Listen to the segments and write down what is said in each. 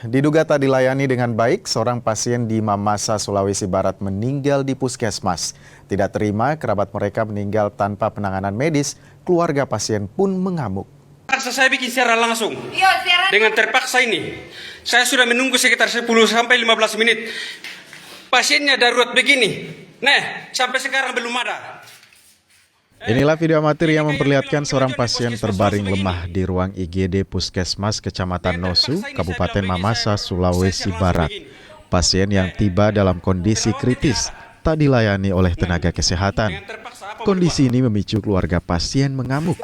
Diduga tak dilayani dengan baik, seorang pasien di Mamasa, Sulawesi Barat meninggal di puskesmas. Tidak terima kerabat mereka meninggal tanpa penanganan medis, keluarga pasien pun mengamuk. Terpaksa saya bikin secara langsung. Dengan terpaksa ini, saya sudah menunggu sekitar 10-15 menit. Pasiennya darurat begini. Nah, sampai sekarang belum ada. Inilah video amatir yang memperlihatkan seorang pasien terbaring lemah di ruang IGD Puskesmas Kecamatan Nosu, Kabupaten Mamasa, Sulawesi Barat. Pasien yang tiba dalam kondisi kritis tak dilayani oleh tenaga kesehatan. Kondisi ini memicu keluarga pasien mengamuk.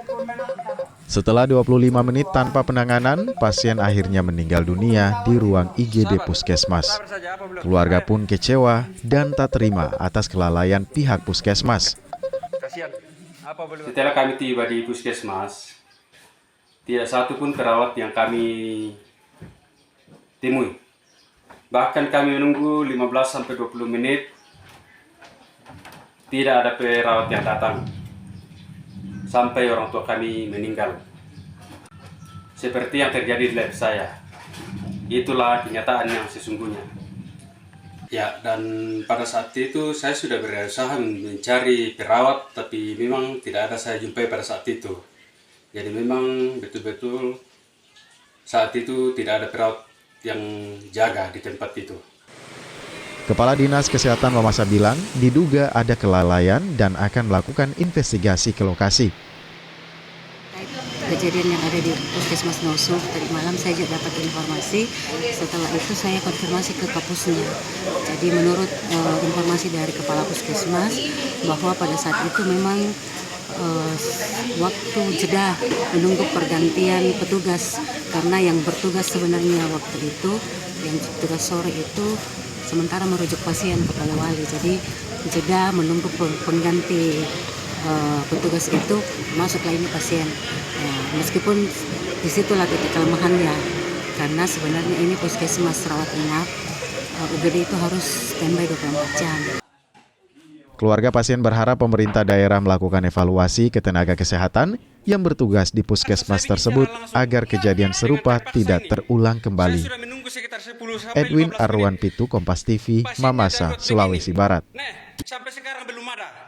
Setelah 25 menit tanpa penanganan, pasien akhirnya meninggal dunia di ruang IGD Puskesmas. Keluarga pun kecewa dan tak terima atas kelalaian pihak puskesmas. Setelah kami tiba di puskesmas, tidak satu pun perawat yang kami temui. Bahkan kami menunggu 15-20 menit, tidak ada perawat yang datang. Sampai orang tua kami meninggal. Seperti yang terjadi di live saya. Itulah kenyataan yang sesungguhnya. Ya, dan pada saat itu saya sudah berusaha mencari perawat, tapi memang tidak ada saya jumpai pada saat itu. Jadi memang betul-betul saat itu tidak ada perawat yang jaga di tempat itu. Kepala Dinas Kesehatan Mamasa bilang diduga ada kelalaian dan akan melakukan investigasi ke lokasi. Kejadian yang ada di Puskesmas Nosu, tadi malam saya juga dapat informasi. Setelah itu saya konfirmasi ke Kapusnya. Jadi menurut informasi dari Kepala Puskesmas bahwa pada saat itu memang waktu jeda menunggu pergantian petugas, karena yang bertugas sebenarnya waktu itu, yang tugas sore itu sementara merujuk pasien ke Polewali. Jadi jeda menunggu pengganti petugas itu, masuklah ini pasien. Meskipun disitulah titik kelemahannya, karena sebenarnya ini puskesmas rawat inap, UGD itu harus standby 24 jam. Keluarga pasien berharap pemerintah daerah melakukan evaluasi ke tenaga kesehatan yang bertugas di puskesmas tersebut agar kejadian serupa tidak terulang kembali. Edwin Arwan Pitu, Kompas TV, Mamasa, Sulawesi Barat. Sampai sekarang belum ada.